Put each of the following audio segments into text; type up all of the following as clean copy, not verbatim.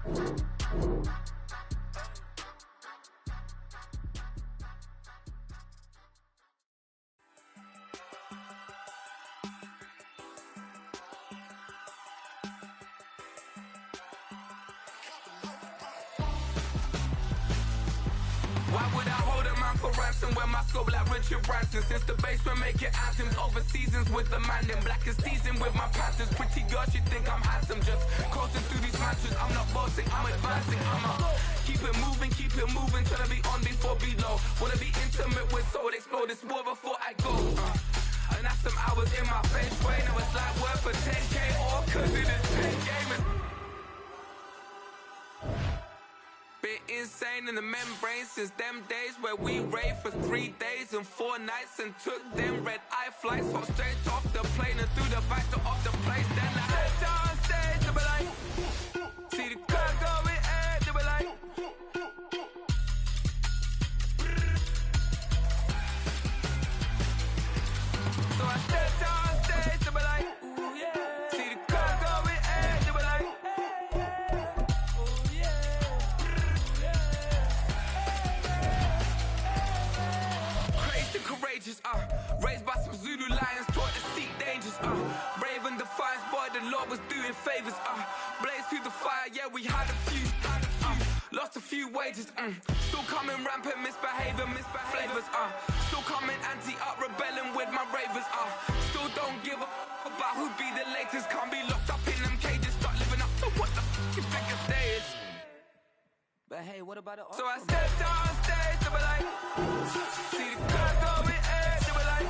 Why would I hold a man for ransom when my scope like Richard Branson? Since the basement making anthems over seasons with the man in black is teasing with my panthers. Pretty girl, she think I'm handsome. Just coasting through these matches. I'm not bossing, I'm advancing. Keep it moving till I be on before below. Wanna be intimate with soul, explode this war before I go. And that's some hours in my face way. Now it's like worth for 10K or cause it is 10 gamers. Been insane in the membrane since them days where we raved for 3 days and 4 nights and took them red eye flights. Hop straight off the plane and through the back door of the place. Then I head down stage to be like, see the crowd going ahead to be like. So I step down stage to be like, ooh yeah. See the crowd going ahead to be like. Courageous, raised by some Zulu lions, taught to seek dangers, brave and defiant, boy, the Lord was doing favors, blaze through the fire, yeah, we had a few, lost a few wages, still coming rampant, misbehavior, flavors, still coming anti-up, rebelling with my ravers, still don't give a about who be the latest, can't be locked up in them cages, start living up to what the you think it stays. But hey, what about it? So I stepped on stage to be like, see the crowd going ahead to be like.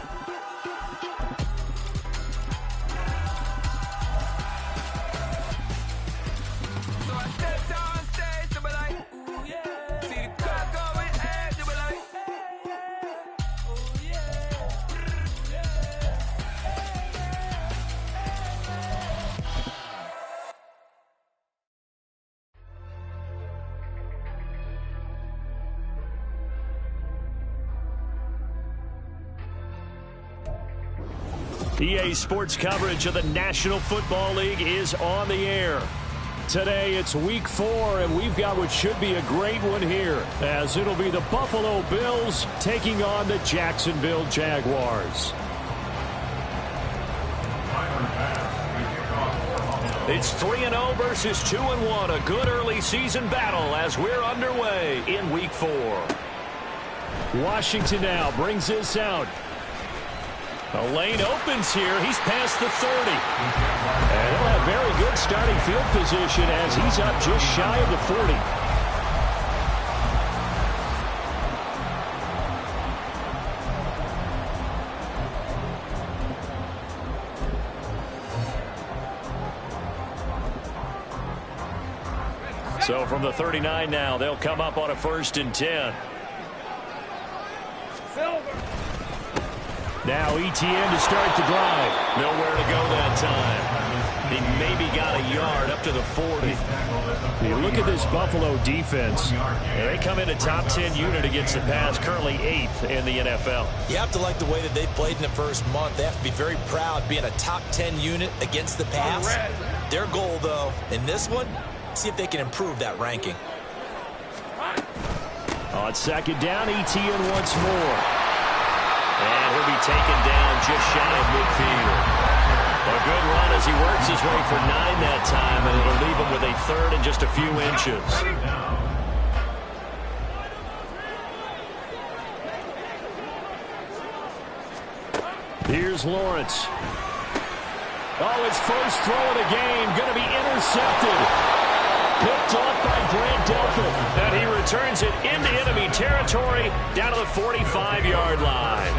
So I stepped on stage to be like, ooh yeah. See the crowd going ahead to be like, ooh yeah. EA Sports coverage of the National Football League is on the air. Today it's week 4, and we've got what should be a great one here, as it'll be the Buffalo Bills taking on the Jacksonville Jaguars. It's 3-0 versus 2-1, a good early season battle as we're underway in week 4. Washington now brings this out. The lane opens here. He's past the 30. And he'll have very good starting field position as he's up just shy of the 40. So from the 39 now, they'll come up on a 1st and 10. Now ETN to start the drive. Nowhere to go that time. He maybe got a yard up to the 40. You look at this Buffalo defense. They come in a top 10 unit against the pass, currently 8th in the NFL. You have to like the way that they played in the first month. They have to be very proud being a top 10 unit against the pass. Their goal, though, in this one, see if they can improve that ranking. On 2nd down, ETN once more. And he'll be taken down just shy of midfield. A good run as he works his way for 9 that time, and it'll leave him with a 3rd and just a few inches. Here's Lawrence. Oh, his first throw of the game, going to be intercepted. Picked off by Grant Delpit. And he returns it into enemy territory down to the 45-yard line.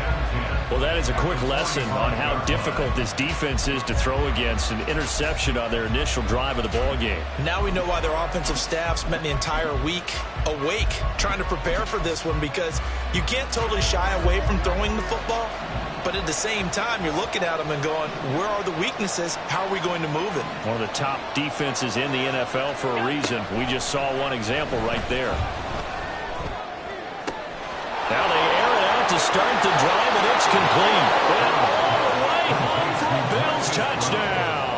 Well, that is a quick lesson on how difficult this defense is to throw against. An interception on their initial drive of the ballgame. Now we know why their offensive staff spent the entire week awake trying to prepare for this one, because you can't totally shy away from throwing the football. But at the same time, you're looking at them and going, where are the weaknesses? How are we going to move it? One of the top defenses in the NFL for a reason. We just saw one example right there. Now they air it out to start the drive, and it's complete. And all the way home for a Bills touchdown.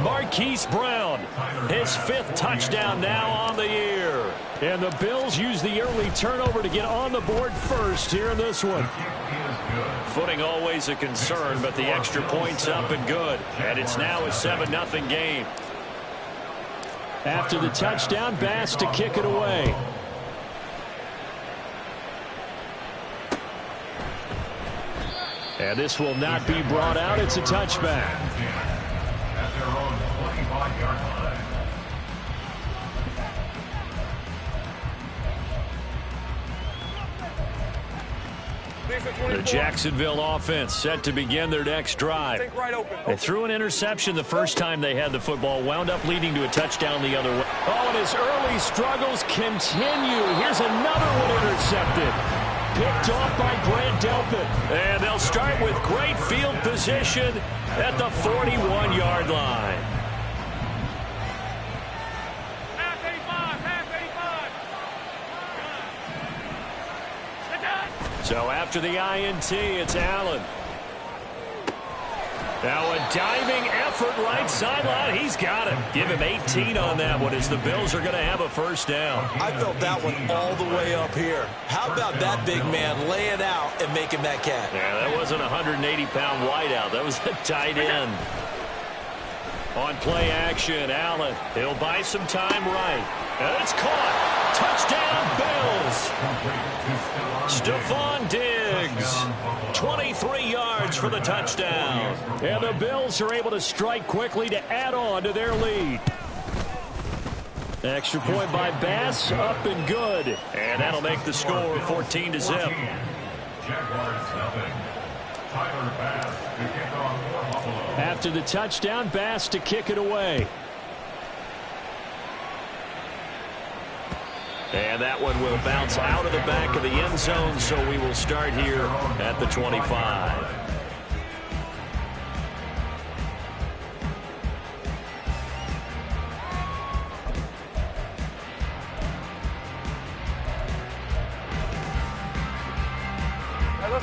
Marquise Brown His 5th touchdown now on the year. And the Bills use the early turnover to get on the board first here in this one. Footing always a concern, but the extra point's up and good. And it's now a 7-0 game. After the touchdown, Bass to kick it away. And this will not be brought out. It's a touchback. At their own 25-yard line. The Jacksonville offense set to begin their next drive. They threw an interception the first time they had the football, wound up leading to a touchdown the other way. Oh, and his early struggles continue. Here's another one intercepted. Picked off by Grant Delpit. And they'll start with great field position at the 41-yard line. So after the INT, it's Allen. Now a diving effort right sideline. He's got it. Give him 18 on that one as the Bills are going to have a first down. I felt that one all the way up here. How about that big man laying out and making that catch? Yeah, that wasn't a 180-pound wideout. That was a tight end. On play action, Allen. He'll buy some time right. And it's caught. Touchdown, Bills. Stephon Diggs. 23 yards for the touchdown. And the Bills are able to strike quickly to add on to their lead. Extra point by Bass, up and good. And that'll make the score 14-0. Jaguars nothing. Tyler Bass to kick off for Buffalo. After the touchdown, Bass to kick it away. And that one will bounce out of the back of the end zone, so we will start here at the 25.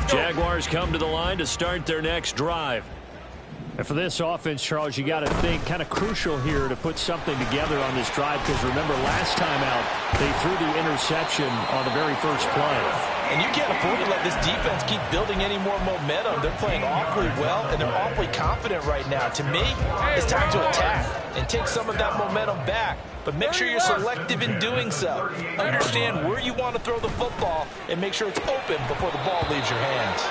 Jaguars come to the line to start their next drive. And for this offense, Charles, you got to think kind of crucial here to put something together on this drive, because remember last time out they threw the interception on the very first play. And you can't afford to let this defense keep building any more momentum. They're playing awfully well, and they're awfully confident right now. To me, it's time to attack and take some of that momentum back. But make sure you're selective in doing so. Understand where you want to throw the football and make sure it's open before the ball leaves your hands.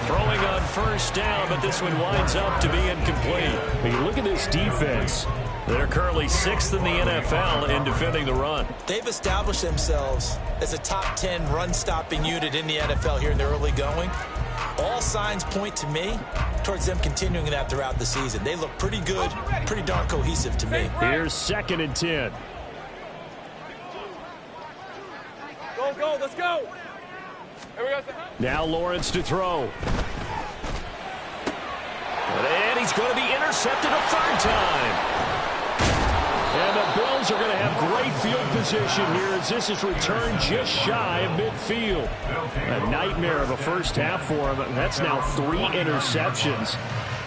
Throwing on first down, but this one winds up to be incomplete. When you look at this defense, they're currently 6th in the NFL in defending the run. They've established themselves as a top 10 run-stopping unit in the NFL here in the early going. All signs point to me towards them continuing that throughout the season. They look pretty good, pretty darn cohesive to me. Here's 2nd and 10. Go, let's go. Here we go. Now Lawrence to throw. And he's going to be intercepted a third time. And the Bills are going to have great field position here as this is returned just shy of midfield. A nightmare of a first half for him. That's now 3 interceptions.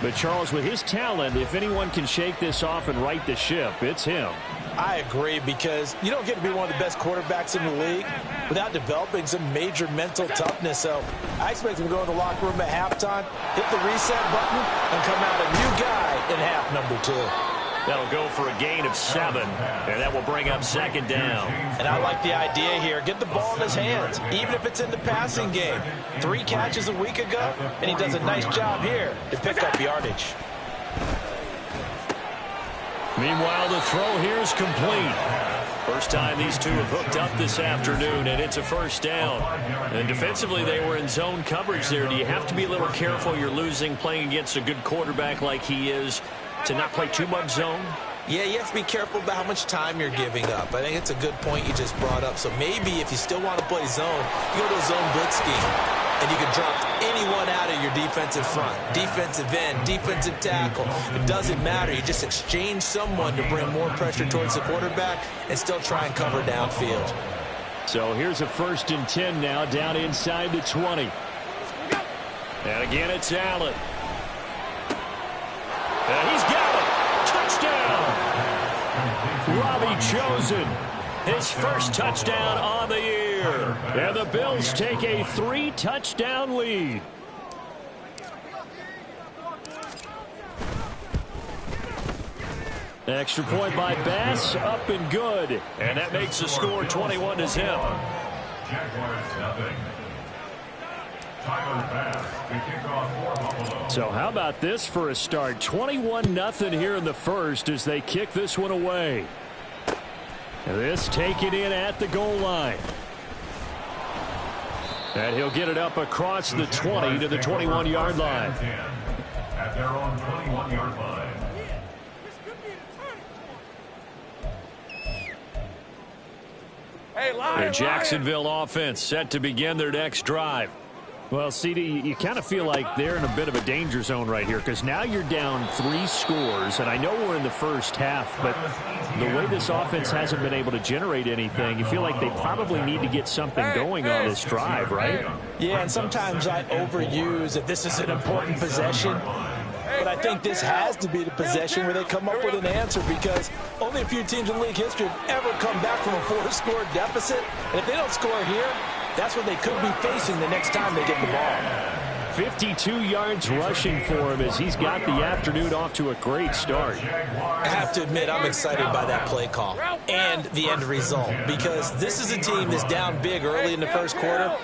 But Charles, with his talent, if anyone can shake this off and right the ship, it's him. I agree, because you don't get to be one of the best quarterbacks in the league without developing some major mental toughness. So I expect him to go in the locker room at halftime, hit the reset button, and come out a new guy in half number 2. That'll go for a gain of 7, and that will bring up 2nd down. And I like the idea here. Get the ball in his hands, even if it's in the passing game. 3 catches a week ago, and he does a nice job here to pick up yardage. Meanwhile, the throw here is complete. First time these two have hooked up this afternoon, and it's a first down. And defensively, they were in zone coverage there. Do you have to be a little careful? You're losing playing against a good quarterback like he is, to not play too much zone? Yeah, you have to be careful about how much time you're giving up. I think it's a good point you just brought up. So maybe if you still want to play zone, you go to a zone blitz scheme, and you can drop anyone out of your defensive front, defensive end, defensive tackle. It doesn't matter. You just exchange someone to bring more pressure towards the quarterback and still try and cover downfield. So here's a 1st and 10 now, down inside the 20. And again, it's Allen. And he's got it. Touchdown. chosen. His first touchdown on the year. And the Bills take a 3-touchdown lead. Extra point by Bass, up and good. And that makes the score 21-0. Jaguars nothing. Tyler Bass, the kickoff for Buffalo. So how about this for a start? 21-0 here in the first as they kick this one away. This taken in at the goal line. And he'll get it up across the 20 to the 21-yard line. At their own 21-yard line. The Jacksonville offense set to begin their next drive. Well, CD, you kind of feel like they're in a bit of a danger zone right here because now you're down 3 scores, and I know we're in the first half, but the way this offense hasn't been able to generate anything, you feel like they probably need to get something going on this drive, right? Yeah, and sometimes I overuse that this is an important possession. But I think this has to be the possession where they come up with an answer because only a few teams in league history have ever come back from a 4-score deficit. And if they don't score here, that's what they could be facing the next time they get the ball. 52 yards rushing for him as he's got the afternoon off to a great start. I have to admit, I'm excited by that play call and the end result because this is a team that's down big early in the first quarter.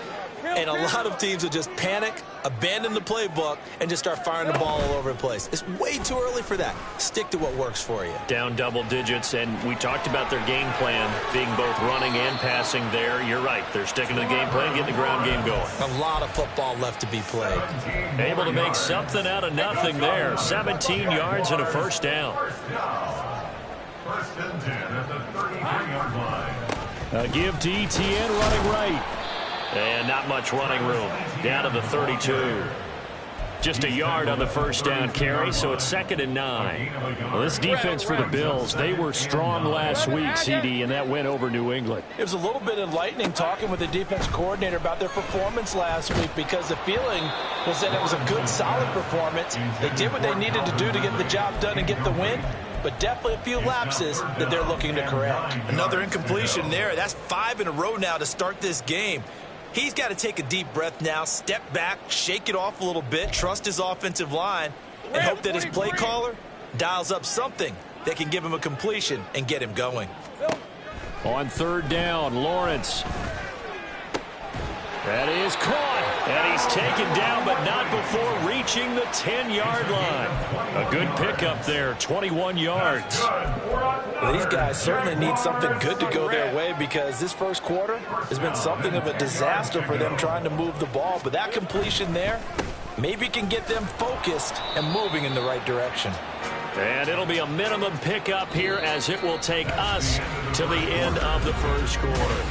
And a lot of teams will just panic, abandon the playbook, and just start firing the ball all over the place. It's way too early for that. Stick to what works for you. Down double digits, and we talked about their game plan being both running and passing there. You're right. They're sticking to the game plan, getting the ground game going. A lot of football left to be played. Able to make something out of nothing there. 17 yards and a first down. First and 10 at the 33-yard line. A give to Etienne running right. And not much running room. Down to the 32. Just a yard on the first down carry, so it's 2nd and 9. Well, this defense for the Bills, they were strong last week, CD, and that went over New England. It was a little bit enlightening talking with the defense coordinator about their performance last week because the feeling was that it was a good, solid performance. They did what they needed to do to get the job done and get the win, but definitely a few lapses that they're looking to correct. Another incompletion there. That's 5 in a row now to start this game. He's got to take a deep breath now, step back, shake it off a little bit, trust his offensive line, and hope that his play caller dials up something that can give him a completion and get him going. On 3rd down, Lawrence. That is caught, and he's taken down, but not before reaching the 10-yard line. A good pickup there, 21 yards. Well, these guys certainly need something good to go their way because this first quarter has been something of a disaster for them trying to move the ball. But that completion there maybe can get them focused and moving in the right direction. And it'll be a minimum pickup here as it will take us to the end of the first quarter.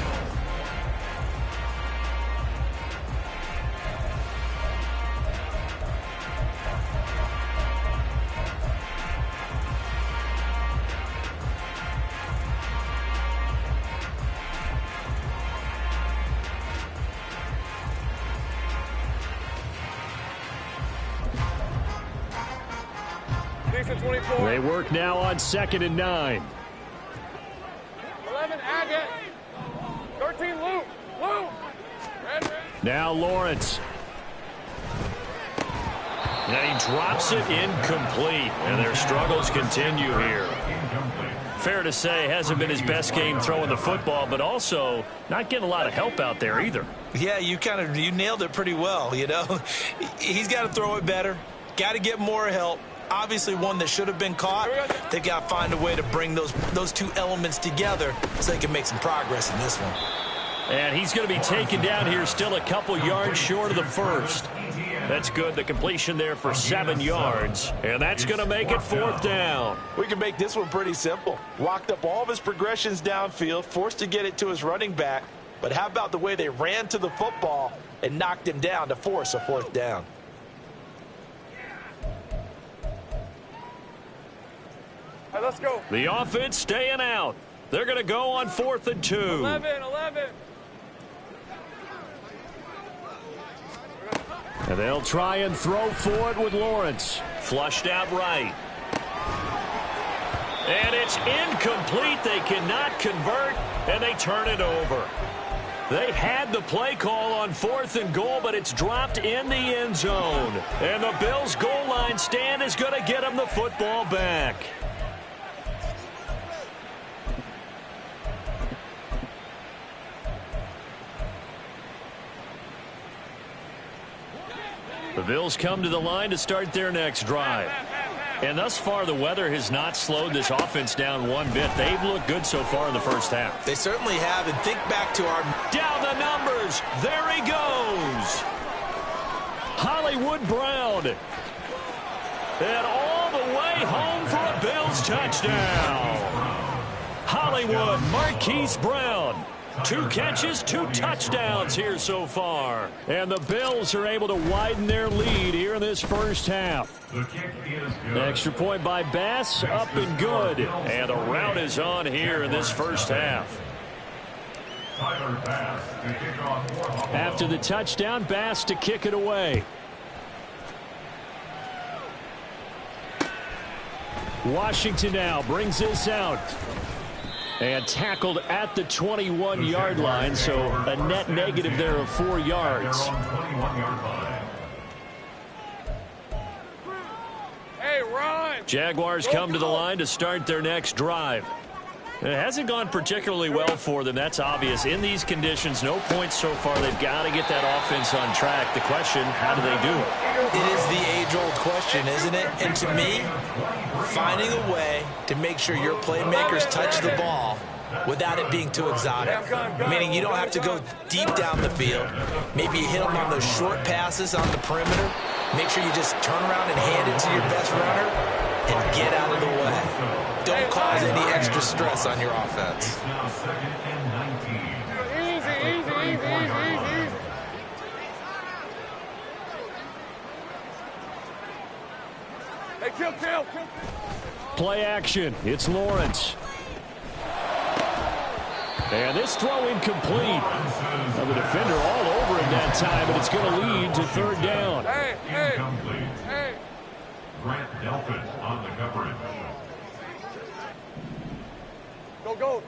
They work now on 2nd and 9. 11, Agate. 13, Luke. Luke. Red. Now Lawrence. And he drops it incomplete. And their struggles continue here. Fair to say, hasn't been his best game throwing the football, but also not getting a lot of help out there either. Yeah, you nailed it pretty well, you know. He's got to throw it better. Got to get more help. Obviously one that should have been caught. They've got to find a way to bring those two elements together so they can make some progress in this one. And he's going to be taken down here still a couple yards short of the first. That's good. The completion there for 7 yards. And that's going to make it 4th down. We can make this one pretty simple. Walked up all of his progressions downfield, forced to get it to his running back. But how about the way they ran to the football and knocked him down to force a 4th down? All right, let's go. The offense staying out. They're going to go on 4th and 2. 11. And they'll try and throw for it with Lawrence. Flushed out right. And it's incomplete. They cannot convert, and they turn it over. They had the play call on 4th and goal, but it's dropped in the end zone. And the Bills' goal line stand is going to get them the football back. The Bills come to the line to start their next drive. And thus far, the weather has not slowed this offense down one bit. They've looked good so far in the first half. They certainly have. And think back to our... Down the numbers. There he goes. Hollywood Brown. And all the way home for a Bills touchdown. Hollywood Marquise Brown. 2 catches, 2 touchdowns here so far. And the Bills are able to widen their lead here in this first half. The kick is good. Extra point by Bass, up and good. And a rout is on here in this first half. Tyler Bass to kick off for Buffalo. After the touchdown, Bass to kick it away. Washington now brings this out. And tackled at the 21-yard line, so a net negative there of 4 yards. Hey, Ron! Jaguars come to the line to start their next drive. It hasn't gone particularly well for them, that's obvious. In these conditions, no points so far. They've got to get that offense on track. The question, how do they do it? It is the age-old question, isn't it? And to me, finding a way to make sure your playmakers touch the ball without it being too exotic. Meaning you don't have to go deep down the field. Maybe you hit them on those short passes on the perimeter. Make sure you just turn around and hand it to your best runner and get out of the way. Don't cause any extra stress on your offense. Now 2nd and 19. Easy. Hey, kill. Play action. It's Lawrence. And this throw incomplete. Now the defender all over him that time, but it's going to lead to 3rd down. Incomplete. Grant Delpit on the coverage. Go.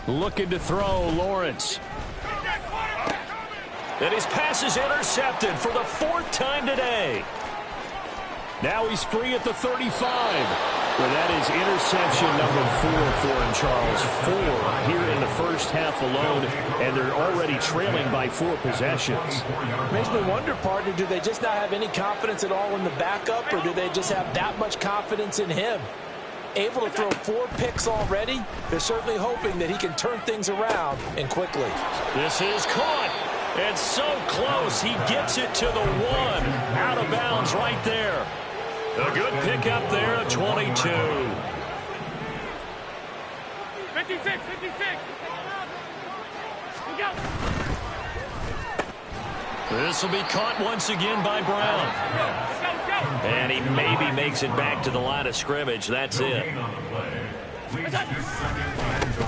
Looking to throw, Lawrence. And his pass is intercepted for the 4th time today. Now he's free at the 35. Well, that is interception number 4 for him, Charles. 4 here in the first half alone, and they're already trailing by 4 possessions. Makes me wonder, partner, do they just not have any confidence at all in the backup, or do they just have that much confidence in him? Able to throw 4 picks already, they're certainly hoping that he can turn things around and quickly. This is caught. And so close. He gets it to the 1. Out of bounds right there. A good pickup there at 22. 56. This will be caught once again by Brown. And he maybe makes it back to the line of scrimmage. That's it.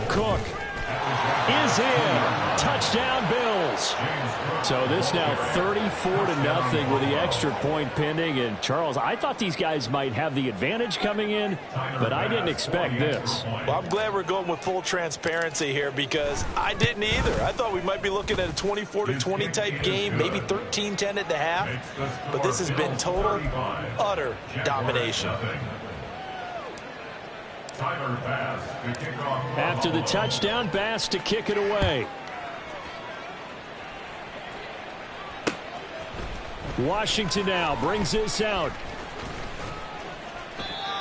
Cook is in. Touchdown, Bills. So this now 34-0 with the extra point pending. And Charles, I thought these guys might have the advantage coming in, but I didn't expect this. Well, I'm glad we're going with full transparency here because I didn't either. I thought we might be looking at a 24-20 type game, maybe 13-10 at the half. But this has been total, utter domination. After the touchdown, Bass to kick it away. Washington now brings this out.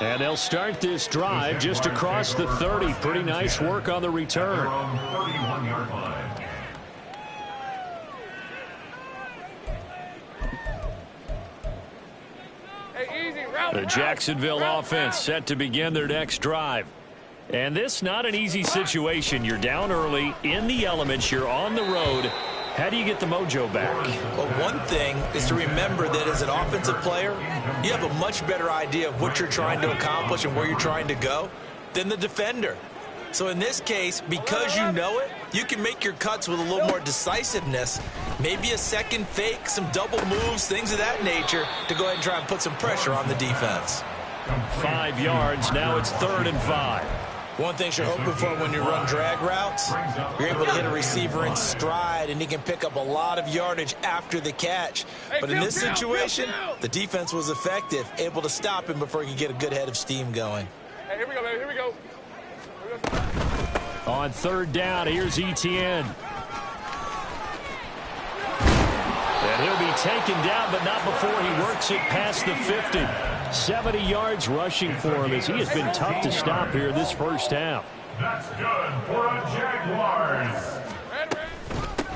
And they'll start this drive just across the 30. Pretty nice work on the return. The Jacksonville offense set to begin their next drive. And this not an easy situation. You're down early, in the elements, you're on the road. How do you get the mojo back? Well, one thing is to remember that as an offensive player, you have a much better idea of what you're trying to accomplish and where you're trying to go than the defender. So in this case, because you know it, you can make your cuts with a little more decisiveness, maybe a second fake, some double moves, things of that nature, to go ahead and try and put some pressure on the defense. 5 yards. Now it's 3rd and 5. One thing you're hoping for when you run drag routes, you're able to hit a receiver in stride, and he can pick up a lot of yardage after the catch. But in this situation, the defense was effective, able to stop him before he could get a good head of steam going. Hey, here we go, baby. Here we go. On 3rd down, here's Etienne. And he'll be taken down, but not before he works it past the 50. 70 yards rushing for him as he has been tough to stop here this first half. That's good for a Jaguars.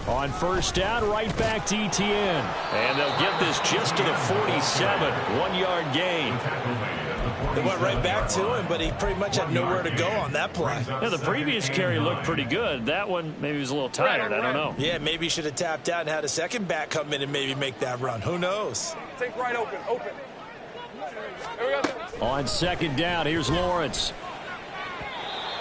On 1st down, right back to Etienne. And they'll get this just to the 47. 1-yard gain. They went right back to him, but he pretty much had nowhere to go on that play. Yeah, the previous carry looked pretty good. That one, maybe he was a little tired. I don't know. Yeah, maybe he should have tapped out and had a second back come in and maybe make that run. Who knows? Take right open. Open. Here we go. On 2nd down, here's Lawrence.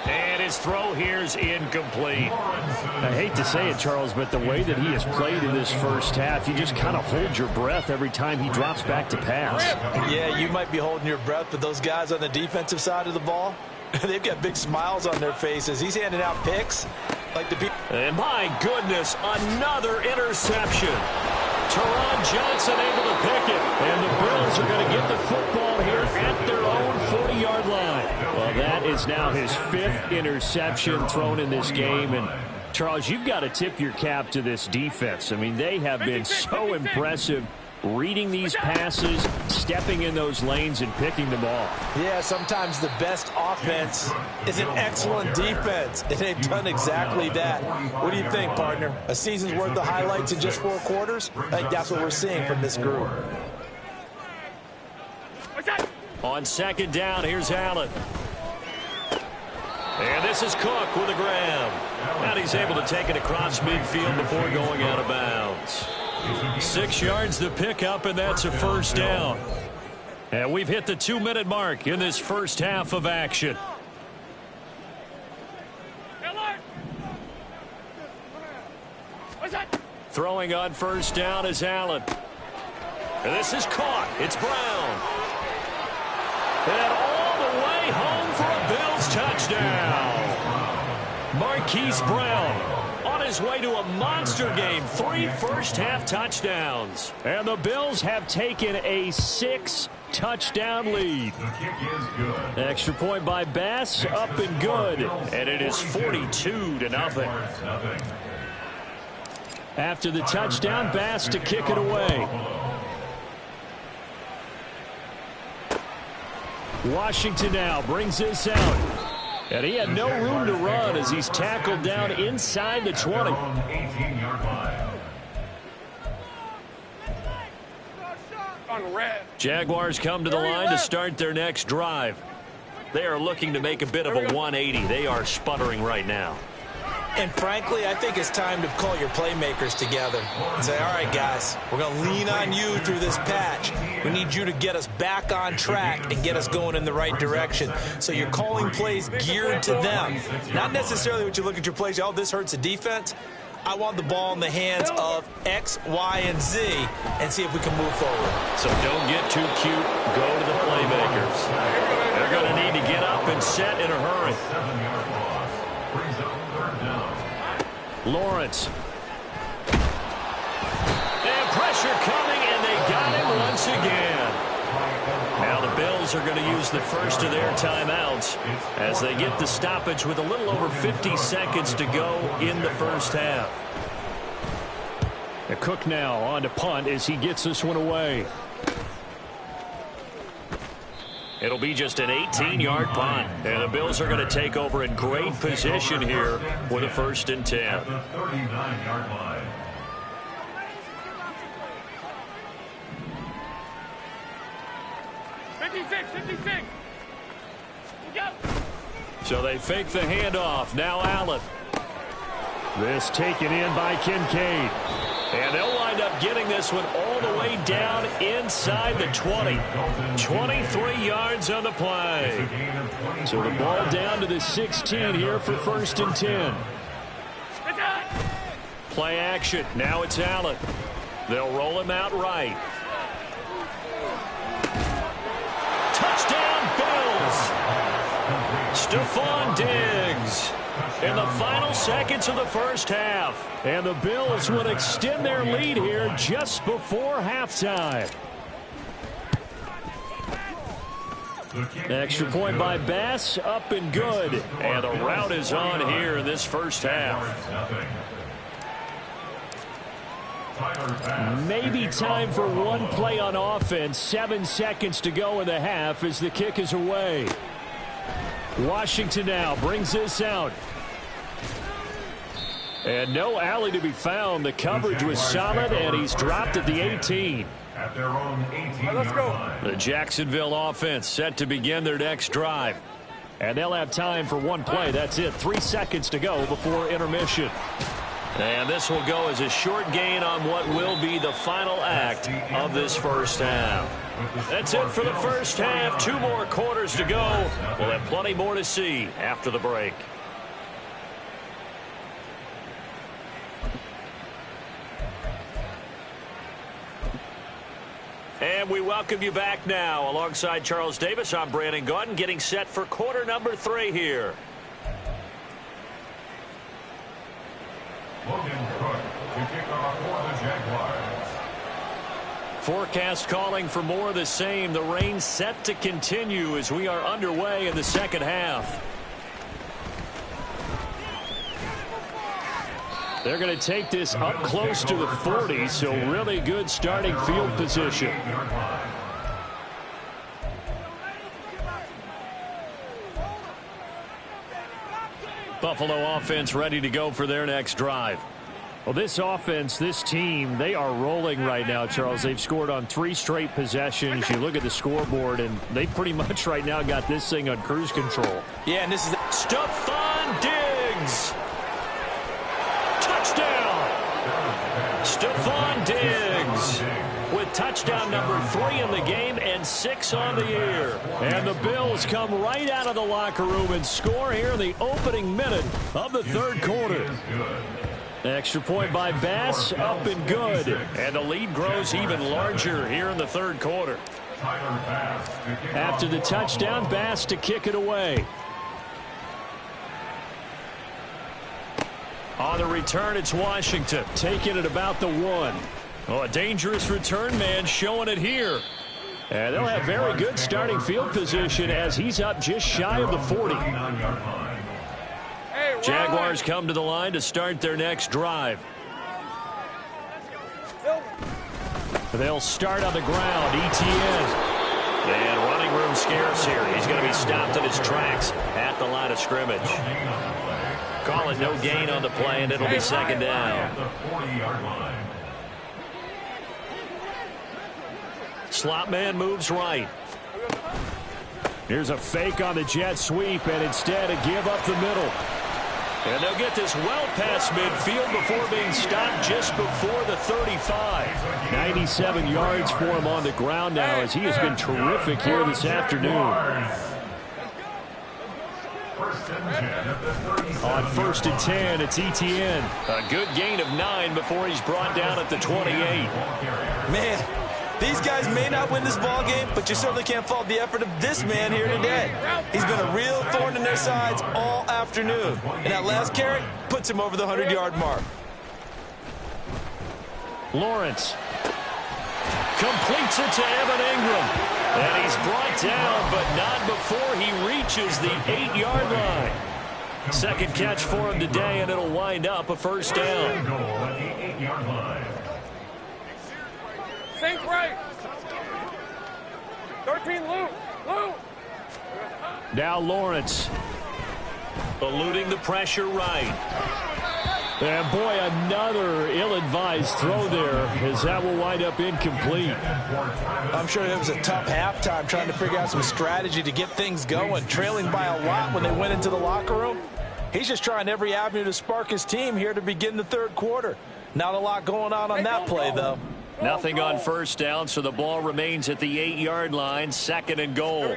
And his throw here's incomplete. I hate to say it, Charles, but the way that he has played in this first half, you just kind of hold your breath every time he drops back to pass. Yeah, you might be holding your breath, but those guys on the defensive side of the ball, they've got big smiles on their faces. He's handing out picks like the people. And my goodness, another interception. Teron Johnson able to pick it. And the Bills are going to get the football here at their own 40-yard line. Well, that is now his 5th interception thrown in this game. And, Charles, you've got to tip your cap to this defense. I mean, they have been so impressive reading these passes, stepping in those lanes, and picking them off. Yeah, sometimes the best offense is an excellent defense, and they've done exactly that. What do you think, partner? A season's worth of highlights in just 4 quarters? I think that's what we're seeing from this group. On 2nd down, here's Allen. And this is Cook with a grab. And he's able to take it across midfield before going out of bounds. 6 yards to pick up, and that's a 1st down. And we've hit the 2-minute mark in this first half of action. Throwing on 1st down is Allen. And this is caught. It's Brown. And all the way home for a Bills touchdown. Marquise Brown on his way to a monster game. 3 first-half touchdowns. And the Bills have taken a 6-touchdown lead. Extra point by Bass, up and good. And it is 42-0. After the touchdown, Bass to kick it away. Washington now brings this out. And he had no room to run as he's tackled down inside the 20. Jaguars come to the line to start their next drive. They are looking to make a bit of a 180. They are sputtering right now. And frankly, I think it's time to call your playmakers together and say, all right, guys, we're going to lean on you through this patch. We need you to get us back on track and get us going in the right direction. So you're calling plays geared to them. Not necessarily what you look at your plays, oh, this hurts the defense. I want the ball in the hands of X, Y, and Z and see if we can move forward. So don't get too cute. Go to the playmakers. They're going to need to get up and set in a hurry. Lawrence. And pressure coming, and they got him once again. Now the Bills are going to use the first of their timeouts as they get the stoppage with a little over 50 seconds to go in the first half. And Cook now on to punt as he gets this one away. It'll be just an 18-yard punt. And the Bills are going to take over in great position here with a 1st and 10. 39-yard line. So they fake the handoff. Now Allen. This taken in by Kincaid. And they'll wind up getting this one all the way down inside the 20. 23 yards on the play. So the ball down to the 16 here for 1st and 10. Play action. Now it's Allen. They'll roll him out right. Touchdown Stephon Diggs in the final seconds of the first half. And the Bills would extend their lead here just before halftime. Extra point by Bass, up and good. And the route is on here in this first half. Maybe time for one play on offense. 7 seconds to go in the half as the kick is away. Washington now brings this out. And no alley to be found. The coverage was solid, and he's dropped at the 18. At their own 18-yard let's go. line. The Jacksonville offense set to begin their next drive. And they'll have time for one play. That's it. 3 seconds to go before intermission. And this will go as a short gain on what will be the final act of this first half. That's it for the first half. 2 more quarters to go. We'll have plenty more to see after the break. And we welcome you back now. Alongside Charles Davis, I'm Brandon Gaudin, getting set for quarter number 3 here. Logan Cook to kick off for the Jaguars. Forecast calling for more of the same. The rain set to continue as we are underway in the second half. They're going to take this up close to the 40, so really good starting field position. Buffalo offense ready to go for their next drive. Well, this offense, this team, they are rolling right now, Charles. They've scored on 3 straight possessions. You look at the scoreboard, and they pretty much right now got this thing on cruise control. Yeah, and this is Stephon Diggs. Touchdown. Stephon Diggs with touchdown number 3 in the game and 6 on the year. And the Bills come right out of the locker room and score here in the opening minute of the third quarter. Extra point by Bass, up and good. And the lead grows even larger here in the third quarter. After the touchdown, Bass to kick it away. On the return, it's Washington taking it about the 1. Oh, a dangerous return man showing it here. And they'll have very good starting field position as he's up just shy of the 40. Jaguars come to the line to start their next drive. They'll start on the ground. ETN. And running room scarce here. He's going to be stopped in his tracks at the line of scrimmage. Call it no gain on the play, and it'll be second down. Slot man moves right. Here's a fake on the jet sweep, and instead a give up the middle. And they'll get this well past midfield before being stopped just before the 35. 97 yards for him on the ground now as he has been terrific here this afternoon. On 1st and 10, it's ETN. A good gain of 9 before he's brought down at the 28. Man, these guys may not win this ball game, but you certainly can't fault the effort of this man here today. He's been a real thorn in their sides all afternoon. And that last carry puts him over the 100-yard mark. Lawrence completes it to Evan Ingram. And he's brought down, but not before he reaches the 8-yard line. Second catch for him today, and it'll wind up a first down. Sink right. 13, Lou. Now Lawrence eluding the pressure right. And boy, another ill-advised throw there as that will wind up incomplete. I'm sure it was a tough halftime trying to figure out some strategy to get things going, trailing by a lot when they went into the locker room. He's just trying every avenue to spark his team here to begin the third quarter. Not a lot going on that play, though. Nothing on first down, so the ball remains at the 8-yard line. Second and goal.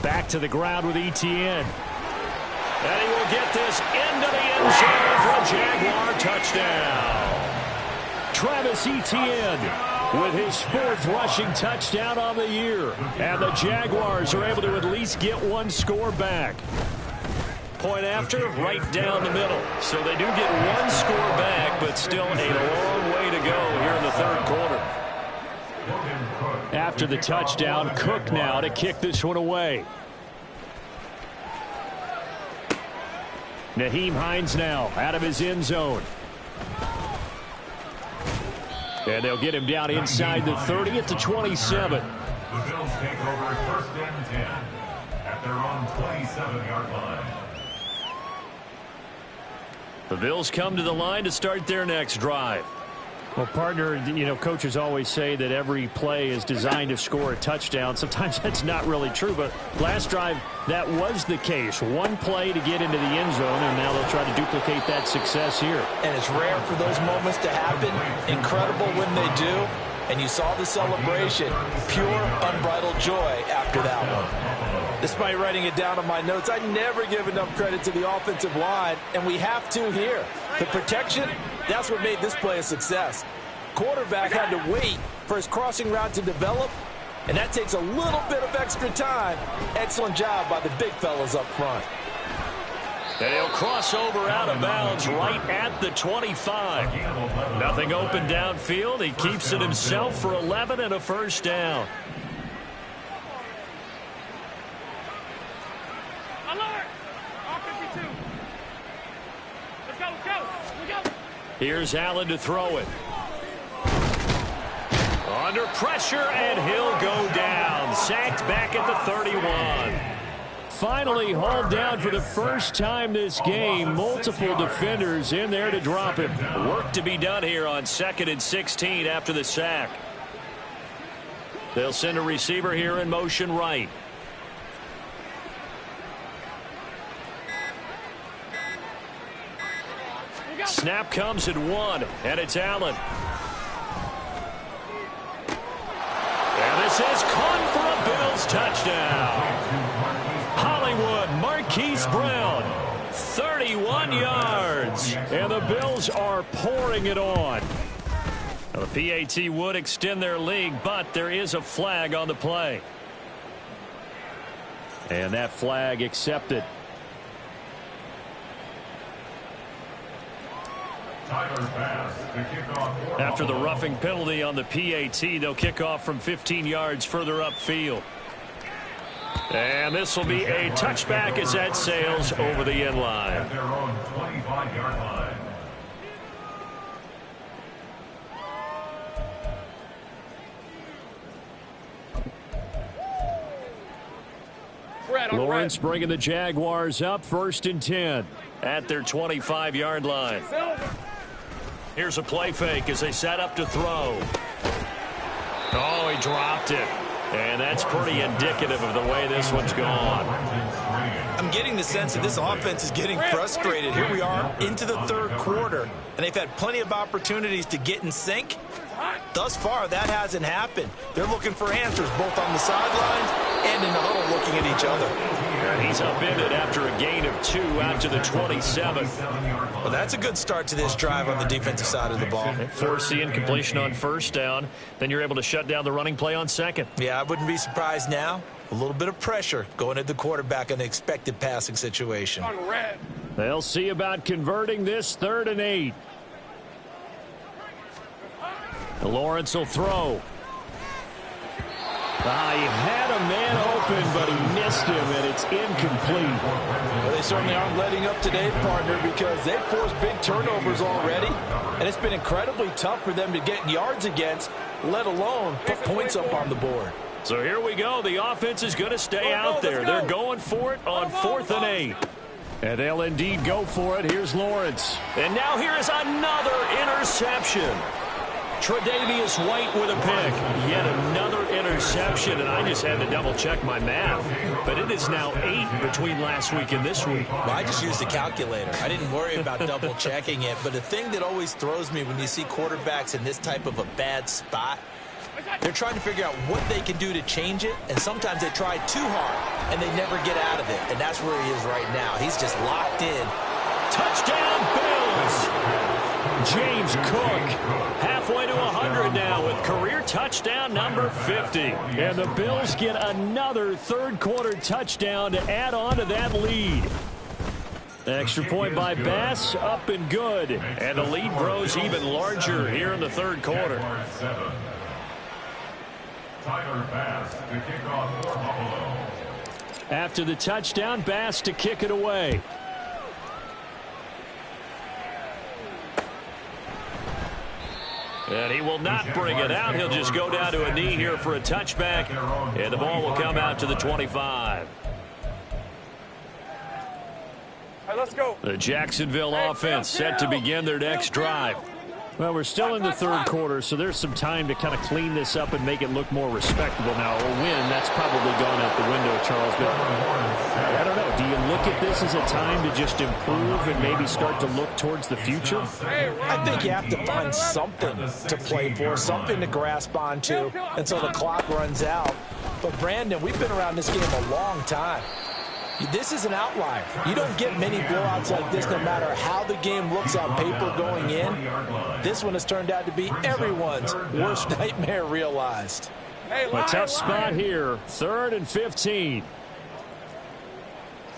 Back to the ground with ETN. And he will get this into the end zone for a Jaguar touchdown. Travis Etienne with his 4th rushing touchdown on the year. And the Jaguars are able to at least get one score back. Point after, right down the middle. So they do get one score back, but still a long way to go here in the 3rd quarter. After the touchdown, Cook now to kick this one away. Nyheim Hines now out of his end zone. And they'll get him down inside the 30 at the 27. The Bills take over 1st and 10 at their own 27-yard line. The Bills come to the line to start their next drive. Well, partner, coaches always say that every play is designed to score a touchdown. Sometimes that's not really true, but last drive, that was the case. One play to get into the end zone, and now they'll try to duplicate that success here. And it's rare for those moments to happen. Incredible when they do. And you saw the celebration. Pure, unbridled joy after that one. Despite writing it down on my notes, I never give enough credit to the offensive line, and we have to here. The protection, that's what made this play a success. Quarterback had to wait for his crossing route to develop, and that takes a little bit of extra time. Excellent job by the big fellas up front. And he'll cross over out of bounds right at the 25. Nothing open downfield. He keeps it himself for 11 and a 1st down. Here's Allen to throw it. Under pressure, and he'll go down. Sacked back at the 31. Finally hauled down for the first time this game. Multiple defenders in there to drop him. Work to be done here on 2nd and 16 after the sack. They'll send a receiver here in motion right. Snap comes at 1, and it's Allen. And this is caught for a Bills touchdown. Hollywood Marquise Brown, 31 yards. And the Bills are pouring it on. Now, the PAT would extend their lead, but there is a flag on the play. And that flag accepted. After the roughing penalty on the PAT, they'll kick off from 15 yards further upfield. And this will be a touchback as that sails over the end line. At their own 25-yard line. Lawrence bringing the Jaguars up 1st and 10 at their 25-yard line. Here's a play fake as they set up to throw. Oh, he dropped it. And that's pretty indicative of the way this one's gone. I'm getting the sense that this offense is getting frustrated. Here we are into the 3rd quarter, and they've had plenty of opportunities to get in sync. Thus far, that hasn't happened. They're looking for answers both on the sidelines and in the huddle looking at each other. And he's upended after a gain of 2 out to the 27. Well, that's a good start to this drive on the defensive side of the ball. Force the incompletion on 1st down. Then you're able to shut down the running play on 2nd. Yeah, I wouldn't be surprised now. A little bit of pressure going at the quarterback in the expected passing situation. They'll see about converting this 3rd and 8. Lawrence will throw. He had a man open, but he missed him, and it's incomplete. Well, they certainly aren't letting up today, partner, because they've forced big turnovers already, and it's been incredibly tough for them to get yards against, let alone put points up on the board. So here we go. The offense is going to stay out there. They're going for it on 4th and 8. And they'll indeed go for it. Here's Lawrence. And now here is another interception. Tre'Davious White with a pick. Yet another interception, and I just had to double-check my math. But it is now 8 between last week and this week. Well, I just used a calculator. I didn't worry about double-checking it. But the thing that always throws me when you see quarterbacks in this type of a bad spot, they're trying to figure out what they can do to change it, and sometimes they try too hard, and they never get out of it. And that's where he is right now. He's just locked in. Touchdown, Bills! James Cook, halfway to 100. 100 now with career touchdown number 50. And the Bills get another third-quarter touchdown to add on to that lead. Extra point by Bass, up and good. And the lead grows even larger here in the third quarter. After the touchdown, Bass to kick it away. And he will not bring it out. He'll just go down to a knee here for a touchback. And the ball will come out to the 25. Hey, let's go. The Jacksonville offense set to begin their next drive. Well, we're still in the third quarter, so there's some time to kind of clean this up and make it look more respectable. Now, a win, that's probably gone out the window, Charles. But I don't know. Do you look at this as a time to just improve and maybe start to look towards the future? I think you have to find something to play for, something to grasp onto until the clock runs out. But, Brandon, we've been around this game a long time. This is an outlier. You don't get many blowouts like this no matter how the game looks on paper going in. This one has turned out to be everyone's worst nightmare realized. A tough spot here. 3rd and 15.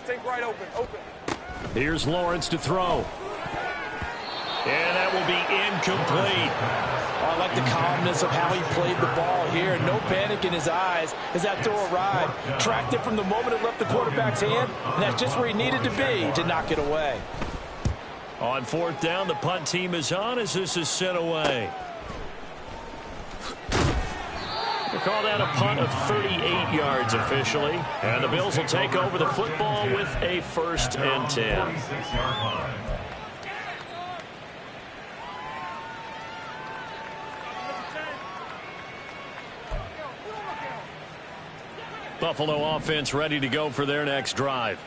Stay right open. Here's Lawrence to throw. And that will be incomplete. I like the calmness of how he played the ball here. No panic in his eyes as that throw arrived. Tracked it from the moment it left the quarterback's hand, and that's just where he needed to be to knock it away. On 4th down, the punt team is on as this is sent away. They call that a punt of 38 yards officially. And the Bills will take over the football with a 1st and 10. Buffalo offense ready to go for their next drive.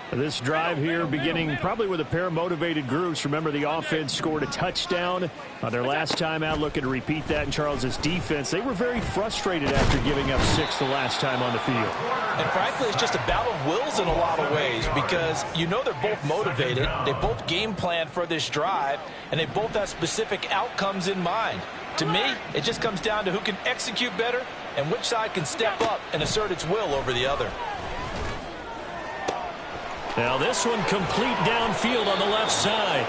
This drive here beginning probably with a pair of motivated groups. Remember, the offense scored a touchdown on their last time out. Looking to repeat that in Charles's defense. They were very frustrated after giving up 6 the last time on the field. And frankly, it's just a battle of wills in a lot of ways because you know they're both motivated. They both game plan for this drive, and they both have specific outcomes in mind. To me, it just comes down to who can execute better and which side can step up and assert its will over the other. Now this one complete downfield on the left side.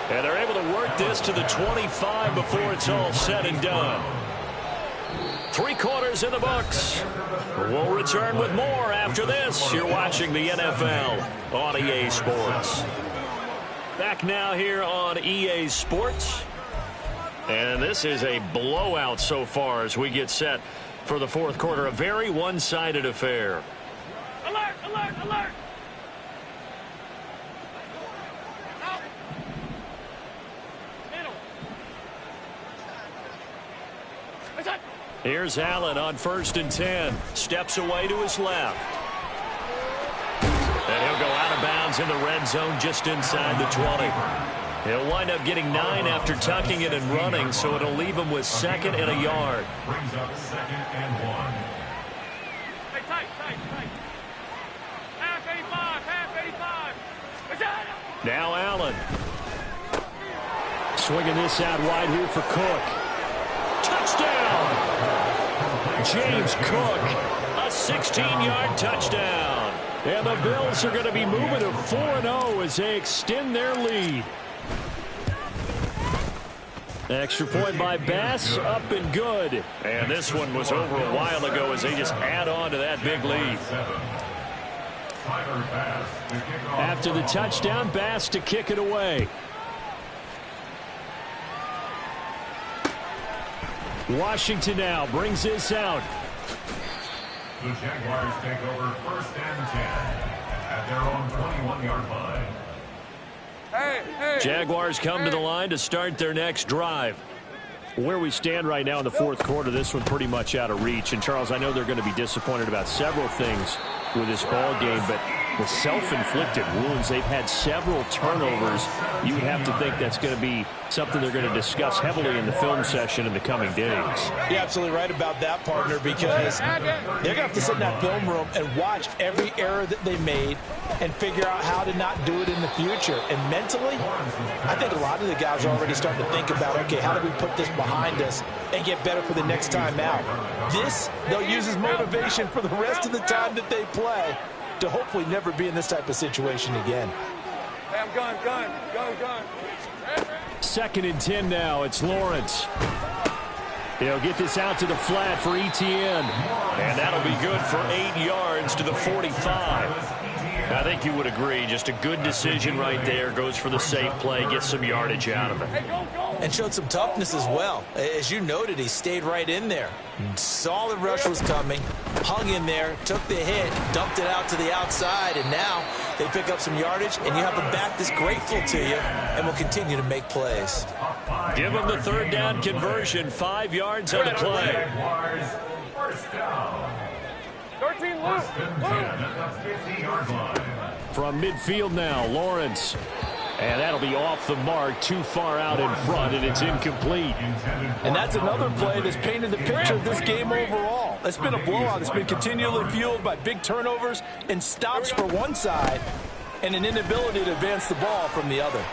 And they're able to work this to the 25 before it's all said and done. 3 quarters in the books. We'll return with more after this. You're watching the NFL on EA Sports. Back now here on EA Sports. And this is a blowout so far as we get set for the 4th quarter. A very one-sided affair. Alert, alert, alert. Here's Allen on 1st and 10. Steps away to his left. And he'll go out of bounds in the red zone just inside the 20. He'll wind up getting 9 after tucking it and running, so it'll leave him with 2nd and a yard. Brings up 2nd and 1. Hey, tight. Half 85. Now Allen. Swinging this out wide here for Cook. Touchdown! James Cook, a 16-yard touchdown. And the Bills are going to be moving to 4-0 as they extend their lead. Extra point by Bass, up and good. And this one was over a while ago as they just add on to that big lead. After the touchdown, Bass to kick it away. Washington now brings this out. The Jaguars take over 1st and 10 at their own 21-yard line. Hey. Jaguars come to the line to start their next drive. Where we stand right now in the 4th quarter, this one pretty much out of reach. And, Charles, I know they're going to be disappointed about several things with this ball game, but the self-inflicted wounds. They've had several turnovers. You would have to think that's going to be something they're going to discuss heavily in the film session in the coming days. You're absolutely right about that, partner, because they're going to have to sit in that film room and watch every error that they made and figure out how to not do it in the future. And mentally, I think a lot of the guys are already starting to think about, okay, how do we put this behind us and get better for the next time out? This, they'll use as motivation for the rest of the time that they play to hopefully never be in this type of situation again. Hey, I'm gun. 2nd and 10 now. It's Lawrence. He'll get this out to the flat for Etienne. And that'll be good for 8 yards to the 45. I think you would agree. Just a good decision right there. Goes for the safe play. Gets some yardage out of it. And showed some toughness as well. As you noted, he stayed right in there. Saw the rush was coming. Hung in there. Took the hit. Dumped it out to the outside. And now they pick up some yardage. And you have a back that's grateful to you and will continue to make plays. Give him the 3rd down conversion. 5 yards on the play. First down. 13 loose. At the 50-yard line. From midfield now, Lawrence. And that'll be off the mark, too far out in front, and it's incomplete. And that's another play that's painted the picture of this game overall. It's been a blowout. It's been continually fueled by big turnovers and stops for one side and an inability to advance the ball from the other.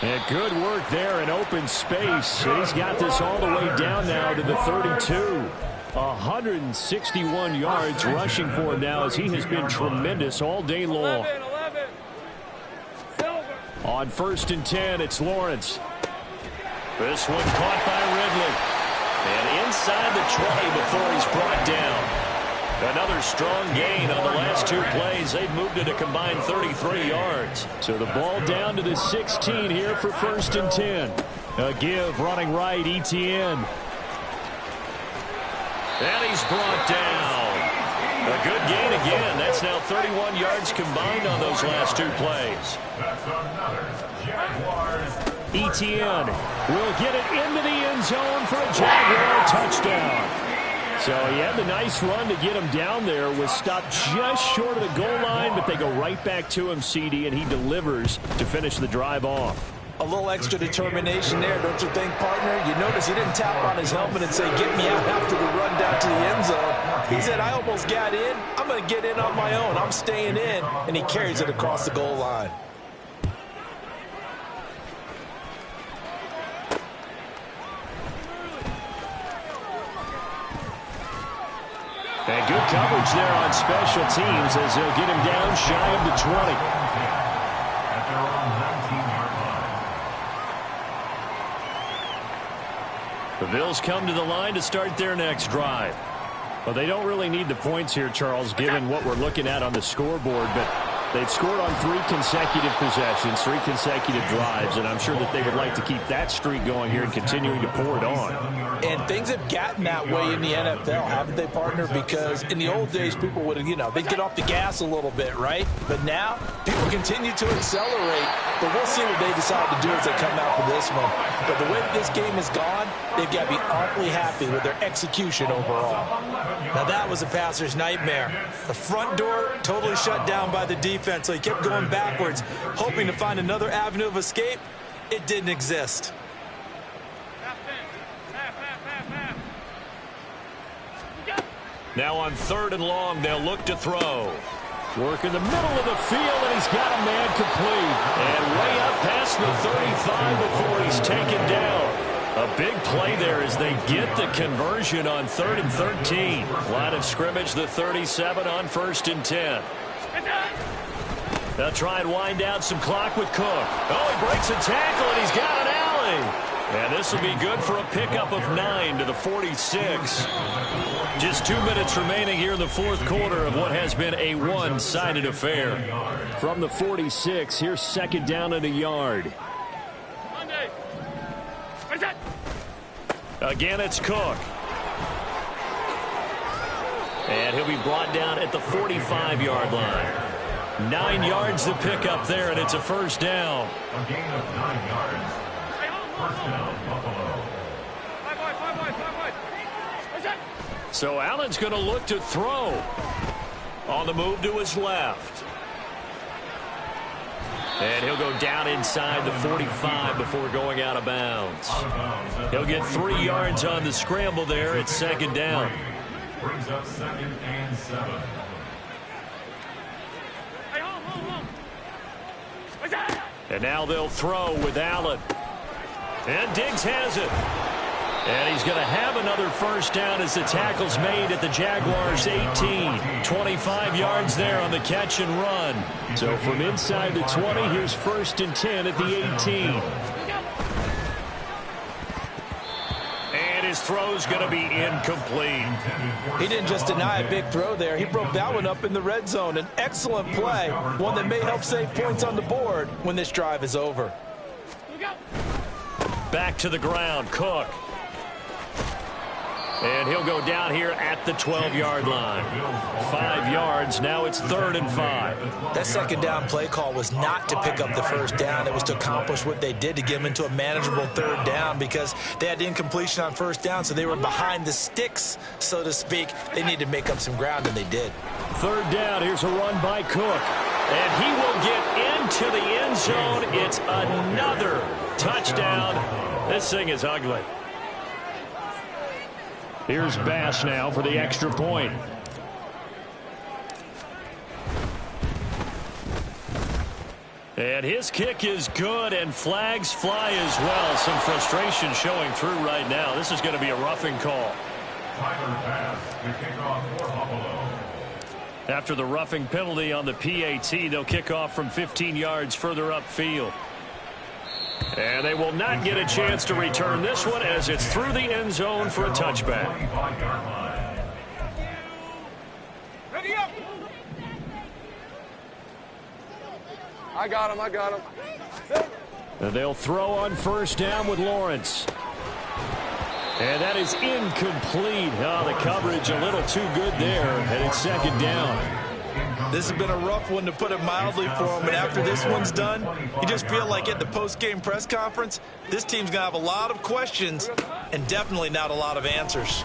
And good work there in open space. He's got this all the way down now to the 32. 161 yards rushing for him now as he has been tremendous all day long. 11. On 1st and 10, it's Lawrence. This one caught by Ridley. And inside the 20 before he's brought down. Another strong gain on the last 2 plays. They've moved it a combined 33 yards. So the ball down to the 16 here for 1st and 10. A give running right, Etienne. And he's brought down. A good gain again. That's now 31 yards combined on those last 2 plays. That's another Jaguars. Etienne will get it into the end zone for a Jaguar touchdown. So he had the nice run to get him down there. Was stopped just short of the goal line, but they go right back to him, CD, and he delivers to finish the drive off. A little extra determination there, don't you think, partner? You notice he didn't tap on his helmet and say, get me out after the run down to the end zone. He said, I almost got in. I'm going to get in on my own. I'm staying in. And he carries it across the goal line. And good coverage there on special teams as they'll get him down shy of the 20. At their own 19-yard line. The Bills come to the line to start their next drive. Well, they don't really need the points here, Charles, given what we're looking at on the scoreboard, but they've scored on 3 consecutive possessions, 3 consecutive drives, and I'm sure that they would like to keep that streak going here and continuing to pour it on. And things have gotten that way in the NFL, haven't they, partner? Because in the old days, people would, they'd get off the gas a little bit, right? But now, people continue to accelerate, but we'll see what they decide to do as they come out for this one. But the way that this game has gone, they've got to be awfully happy with their execution overall. Now, that was a passer's nightmare. The front door totally shut down by the defense, so he kept going backwards, hoping to find another avenue of escape. It didn't exist. Now on 3rd and long, they'll look to throw. Work in the middle of the field, and he's got a man complete. And way up past the 35 before he's taken down. A big play there as they get the conversion on 3rd and 13. Line of scrimmage, the 37 on 1st and 10. They'll try and wind down some clock with Cook. Oh, he breaks a tackle, and he's got an alley. And this will be good for a pickup of 9 to the 46. Just 2 minutes remaining here in the 4th quarter of what has been a one-sided affair. From the 46, here's 2nd down and a yard. Again, it's Cook. And he'll be brought down at the 45-yard line. 9 yards to pick up there, and it's a 1st down. A gain of 9 yards. 1st down, Buffalo. So Allen's going to look to throw. On the move to his left. And he'll go down inside the 45 before going out of bounds. He'll get 3 yards on the scramble there. It's second down. Brings up 2nd and 7. And now they'll throw with Allen. And Diggs has it. And he's going to have another first down as the tackle's made at the Jaguars' 18. 25 yards there on the catch and run. So from inside the 20, here's 1st and 10 at the 18. And his throw's going to be incomplete. He didn't just deny a big throw there. He broke that one up in the red zone. An excellent play, one that may help save points on the board when this drive is over. Back to the ground, Cook. And he'll go down here at the 12-yard line. 5 yards. Now it's 3rd and 5. That second down play call was not to pick up the first down. It was to accomplish what they did to get them into a manageable 3rd down because they had incompletion on 1st down, so they were behind the sticks, so to speak. They needed to make up some ground, and they did. 3rd down. Here's a run by Cook. And he will get into the end zone. It's another touchdown. This thing is ugly. Here's Bass now for the extra point. And his kick is good, and flags fly as well. Some frustration showing through right now. This is going to be a roughing call. Tyler Bass, the kickoff for Buffalo. After the roughing penalty on the PAT, they'll kick off from 15 yards further upfield. And they will not get a chance to return this one as it's through the end zone for a touchback. Ready up. I got him. And they'll throw on 1st down with Lawrence. And that is incomplete. Oh, the coverage a little too good there, and it's 2nd down. This has been a rough one, to put it mildly, for him. And after this one's done, you just feel like at the post-game press conference, this team's going to have a lot of questions and definitely not a lot of answers.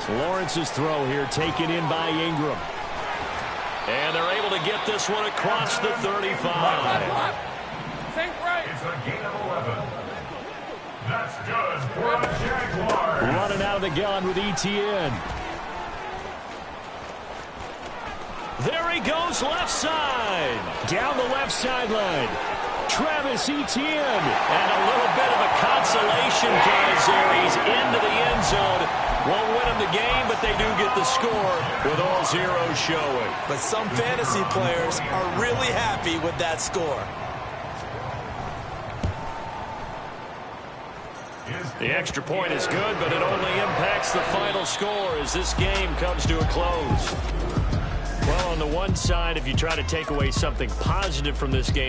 So Lawrence's throw here taken in by Ingram. And they're able to get this one across the 35. It's a gain of 11. That's good for the Jaguars. Running out of the gun with Etienne. There he goes, left side. Down the left sideline. Travis Etienne. And a little bit of a consolation prize there. He's into the end zone. Won't win him the game, but they do get the score with all zeros showing. But some fantasy players are really happy with that score. The extra point is good, but it only impacts the final score as this game comes to a close. Well, on the one side, if you try to take away something positive from this game,